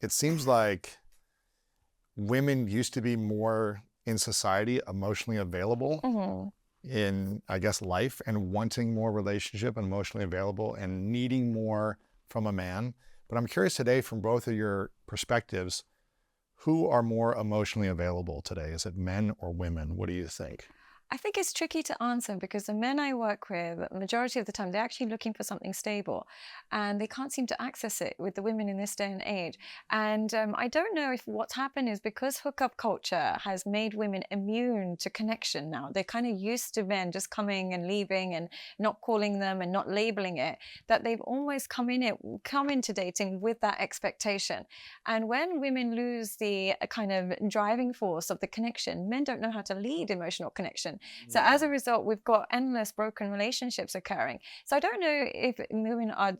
it seems like women used to be more in society emotionally available in, I guess, life, and wanting more relationship and emotionally available and needing more from a man. But I'm curious today, from both of your perspectives, who are more emotionally available today? Is it men or women? What do you think? I think it's tricky to answer because the men I work with, the majority of the time, they're actually looking for something stable and they can't seem to access it with the women in this day and age. And I don't know if what's happened is because hookup culture has made women immune to connection now. They're kind of used to men just coming and leaving and not calling them and not labeling it, that they've almost come into dating with that expectation. And when women lose the kind of driving force of the connection, men don't know how to lead emotional connection. So as a result, we've got endless broken relationships occurring. So I don't know if women are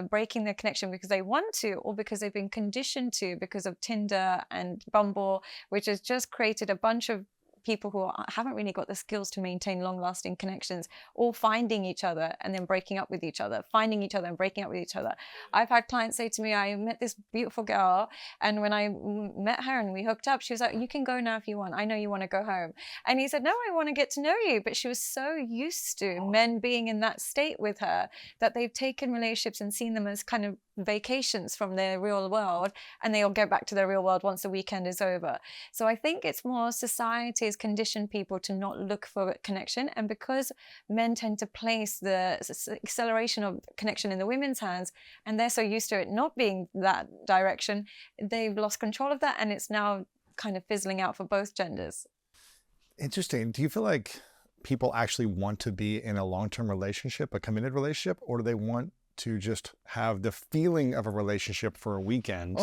breaking their connection because they want to or because they've been conditioned to because of Tinder and Bumble, which has just created a bunch of people who haven't really got the skills to maintain long-lasting connections, all finding each other and then breaking up with each other, finding each other and breaking up with each other. I've had clients say to me, I met this beautiful girl, and when I met her and we hooked up, she was like, you can go now if you want. I know you want to go home. And he said, no, I want to get to know you. But she was so used to men being in that state with her that they've taken relationships and seen them as kind of vacations from their real world, and they'll go back to their real world once the weekend is over. So I think it's more society has conditioned people to not look for connection, and because men tend to place the acceleration of connection in the women's hands, and they're so used to it not being that direction, they've lost control of that, and it's now kind of fizzling out for both genders. Interesting. Do you feel like people actually want to be in a long-term relationship, a committed relationship, or do they want to just have the feeling of a relationship for a weekend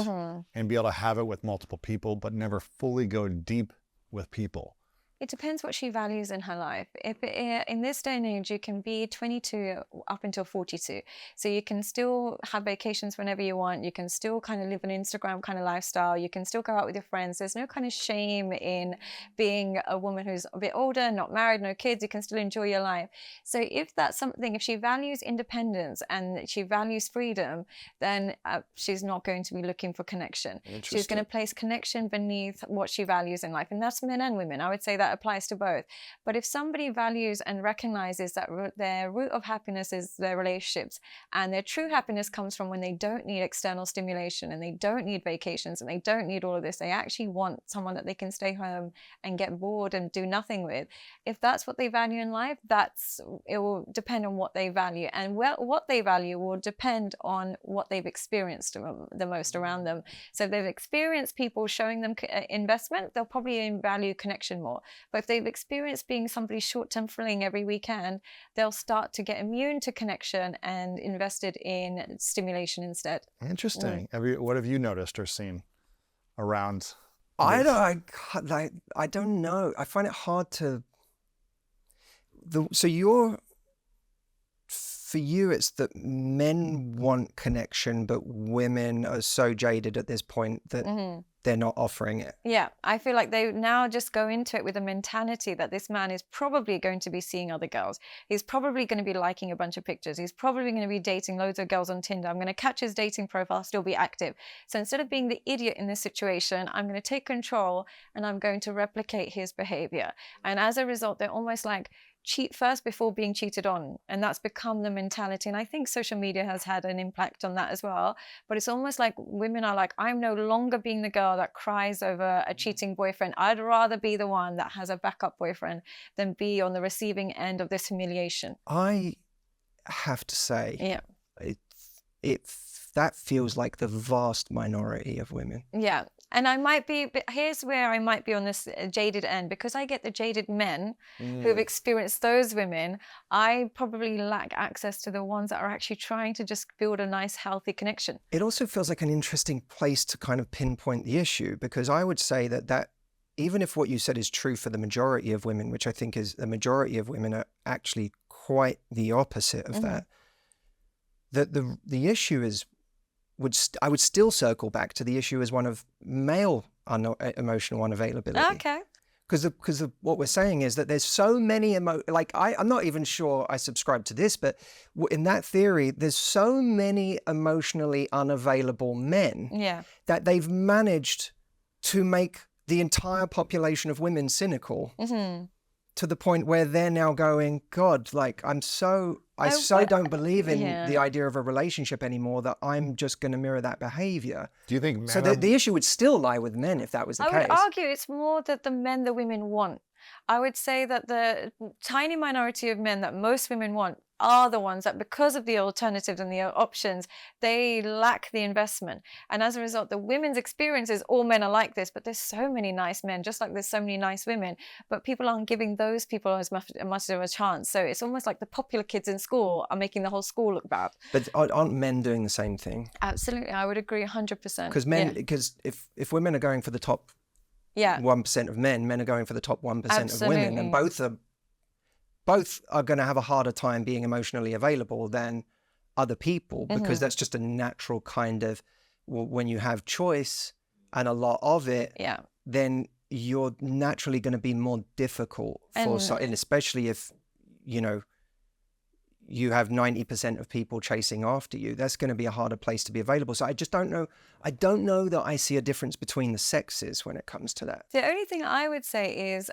and be able to have it with multiple people, but never fully go deep with people? It depends what she values in her life. In this day and age, you can be 22 up until 42. So you can still have vacations whenever you want. You can still kind of live an Instagram kind of lifestyle. You can still go out with your friends. There's no kind of shame in being a woman who's a bit older, not married, no kids. You can still enjoy your life. So if that's something, if she values independence and she values freedom, then she's not going to be looking for connection. She's going to place connection beneath what she values in life. And that's men and women. I would say that applies to both. But if somebody values and recognizes that their root of happiness is their relationships, and their true happiness comes from when they don't need external stimulation and they don't need vacations and they don't need all of this, they actually want someone that they can stay home and get bored and do nothing with. If that's what they value in life, it will depend on what they value, and what they value will depend on what they've experienced the most around them. So if they've experienced people showing them investment, they'll probably value connection more. But if they've experienced being somebody's short-term fling every weekend, they'll start to get immune to connection and invested in stimulation instead. Interesting. What have you noticed or seen around? I don't know. I find it hard to. For you, it's that men want connection, but women are so jaded at this point that they're not offering it. Yeah, I feel like they now just go into it with a mentality that this man is probably going to be seeing other girls. He's probably going to be liking a bunch of pictures. He's probably going to be dating loads of girls on Tinder. I'm going to catch his dating profile, still be active. So instead of being the idiot in this situation, I'm going to take control and I'm going to replicate his behavior. And as a result, they're almost like cheat first before being cheated on, and that's become the mentality. And I think social media has had an impact on that as well. But it's almost like women are like, I'm no longer being the girl that cries over a cheating boyfriend. I'd rather be the one that has a backup boyfriend than be on the receiving end of this humiliation. I have to say, that feels like the vast minority of women. Yeah. And I might be, but here's where I might be on this jaded end, because I get the jaded men who've experienced those women. I probably lack access to the ones that are actually trying to just build a nice, healthy connection. It also feels like an interesting place to kind of pinpoint the issue, because I would say that even if what you said is true for the majority of women, which I think is the majority of women are actually quite the opposite of that the issue is, I would still circle back to the issue as one of male emotional unavailability. Okay. because of what we're saying is that there's so many I'm not even sure I subscribe to this, but in that theory, there's so many emotionally unavailable men that they've managed to make the entire population of women cynical to the point where they're now going, God, like I don't believe in the idea of a relationship anymore, that I'm just going to mirror that behavior. Do you think men so the issue would still lie with men if that was the case? I would argue it's more that the men the women want. I would say that the tiny minority of men that most women want are the ones that, because of the alternatives and the options, they lack the investment. And as a result, the women's experience is all men are like this, but there's so many nice men, just like there's so many nice women, but people aren't giving those people as much of a chance. So it's almost like the popular kids in school are making the whole school look bad. But aren't men doing the same thing? Absolutely. I would agree 100%. Because if women are going for the top 1% of men are going for the top 1% of women, and both are going to have a harder time being emotionally available than other people, because that's just a natural kind of, when you have choice and a lot of it, then you're naturally going to be more difficult and especially if, you know, you have 90% of people chasing after you, that's going to be a harder place to be available. So I just don't know. I don't know that I see a difference between the sexes when it comes to that. The only thing I would say is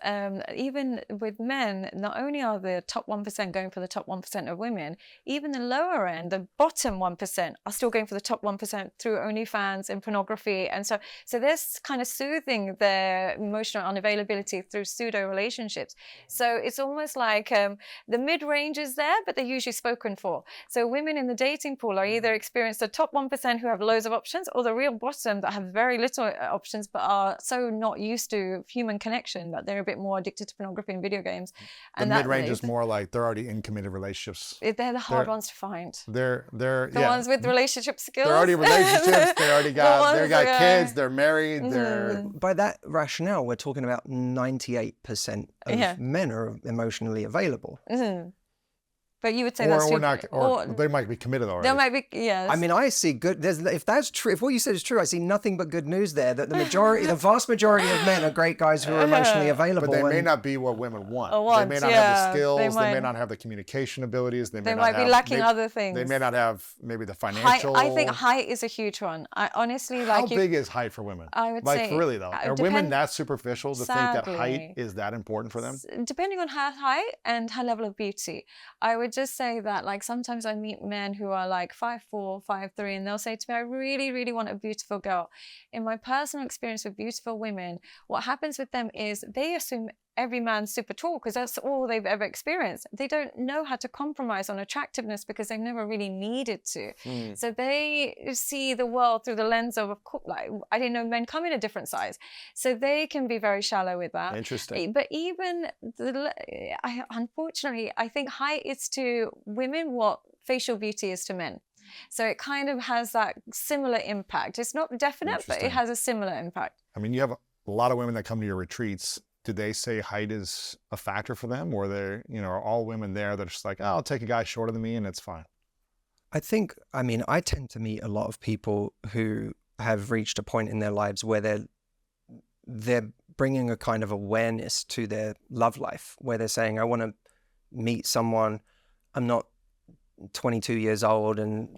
even with men, not only are the top 1% going for the top 1% of women, even the lower end, the bottom 1% are still going for the top 1% through OnlyFans and pornography. And so they're kind of soothing their emotional unavailability through pseudo relationships. So it's almost like the mid-range is there, but they're usually spoken for. So women in the dating pool are either experienced the top 1% who have loads of options, or the real bottom that have very little options but are so not used to human connection that they're a bit more addicted to pornography and video games. And the mid-range is more like they're already in committed relationships. They're the hard ones to find. They're the ones with relationship skills. They're already relationships. They already got kids. They're married. They're by that rationale, we're talking about 98% of men are emotionally available. But you would say that's true. Or they might be committed already. There might be, yes. I mean, I see good. If that's true, if what you said is true, I see nothing but good news there. That the vast majority of men are great guys who are emotionally available. But they may not be what women want. They may not have the skills. They may not have the communication abilities. They might be lacking other things. They may not have maybe the financial. I think height is a huge one. I honestly How big is height for women? I would say, for really though, are women that superficial to think that height is that important for them? Depending on her height and her level of beauty, I would just say that, like, sometimes I meet men who are like 5'4", 5'3", and they'll say to me, I really, really want a beautiful girl. In my personal experience with beautiful women, what happens with them is they assume every man's super tall because that's all they've ever experienced. They don't know how to compromise on attractiveness because they've never really needed to. So they see the world through the lens of course, like, I didn't know men come in a different size. So they can be very shallow with that. Interesting. But even, unfortunately, I think height is to women what facial beauty is to men. So it kind of has that similar impact. It's not definite, but it has a similar impact. I mean, you have a lot of women that come to your retreats. Do they say height is a factor for them, or they're, are all women there that are just like, oh, I'll take a guy shorter than me and it's fine? I tend to meet a lot of people who have reached a point in their lives where they're bringing a kind of awareness to their love life, where they're saying, I want to meet someone. I'm not 22 years old and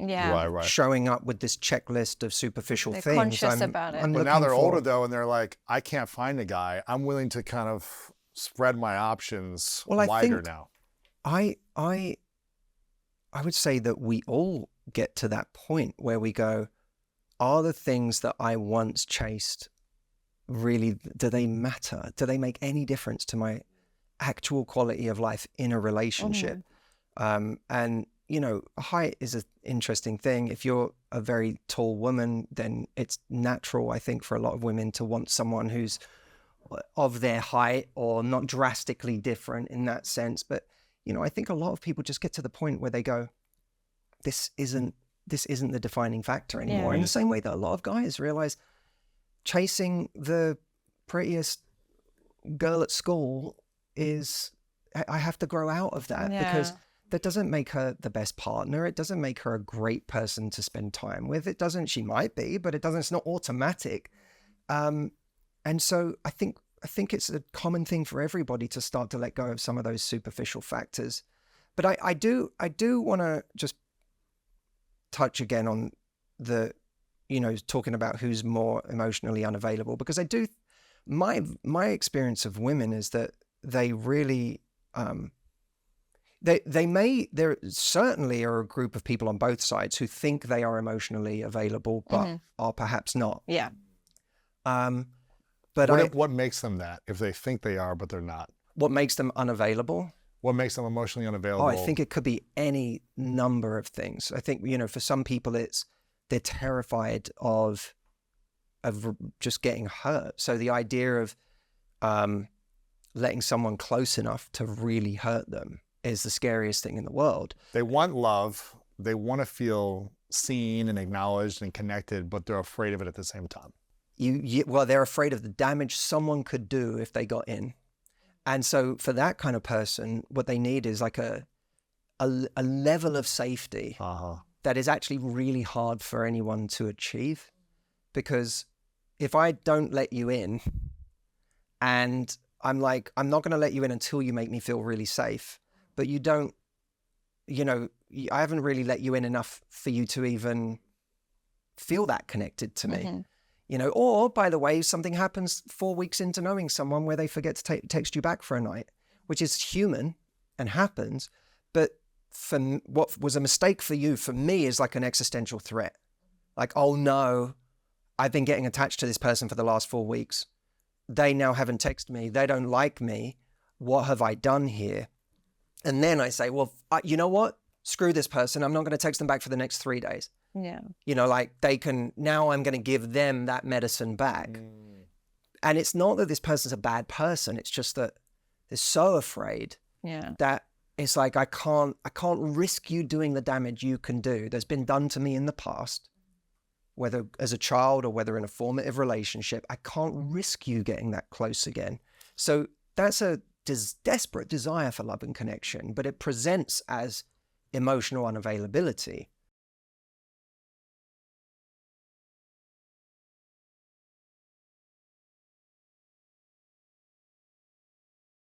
showing up with this checklist of superficial things. They're conscious about it. But now they're older though, and they're like, I can't find a guy. I'm willing to kind of spread my options wider now. I would say that we all get to that point where we go, are the things that I once chased really, do they matter? Do they make any difference to my actual quality of life in a relationship? And height is an interesting thing. If you're a very tall woman, then it's natural, I think, for a lot of women to want someone who's of their height or not drastically different in that sense. But, I think a lot of people just get to the point where they go, this isn't the defining factor anymore. In the same way that a lot of guys realize chasing the prettiest girl at school is, I have to grow out of that because that doesn't make her the best partner. It doesn't make her a great person to spend time with. She might be, but it's not automatic. And so I think think it's a common thing for everybody to start to let go of some of those superficial factors. But I do want to just touch again on the, talking about who's more emotionally unavailable, because my experience of women is that they really, there certainly are a group of people on both sides who think they are emotionally available, but are perhaps not. Yeah. But what makes them that, if they think they are, but they're not? What makes them unavailable? What makes them emotionally unavailable? Oh, I think it could be any number of things. I think, for some people they're terrified of just getting hurt. So the idea of letting someone close enough to really hurt them is the scariest thing in the world. They want love. They want to feel seen and acknowledged and connected, but they're afraid of it at the same time. Well, they're afraid of the damage someone could do if they got in. And so for that kind of person, what they need is like a level of safety that is actually really hard for anyone to achieve. Because if I don't let you in, and I'm like, I'm not going to let you in until you make me feel really safe, but you don't, I haven't really let you in enough for you to even feel that connected to me. Or, by the way, something happens 4 weeks into knowing someone where they forget to text you back for a night, which is human and happens. But for what was a mistake for you, for me, is like an existential threat. Like, oh no, I've been getting attached to this person for the last 4 weeks. They now haven't texted me. They don't like me. What have I done here? And then I say, well, you know what? Screw this person. I'm not going to text them back for the next 3 days. Yeah. Like now I'm going to give them that medicine back. And it's not that this person's a bad person. It's just that they're so afraid that it's like, I can't risk you doing the damage you can do that's been done to me in the past, whether as a child or whether in a formative relationship. I can't risk you getting that close again. So that's a desperate desire for love and connection, but it presents as emotional unavailability.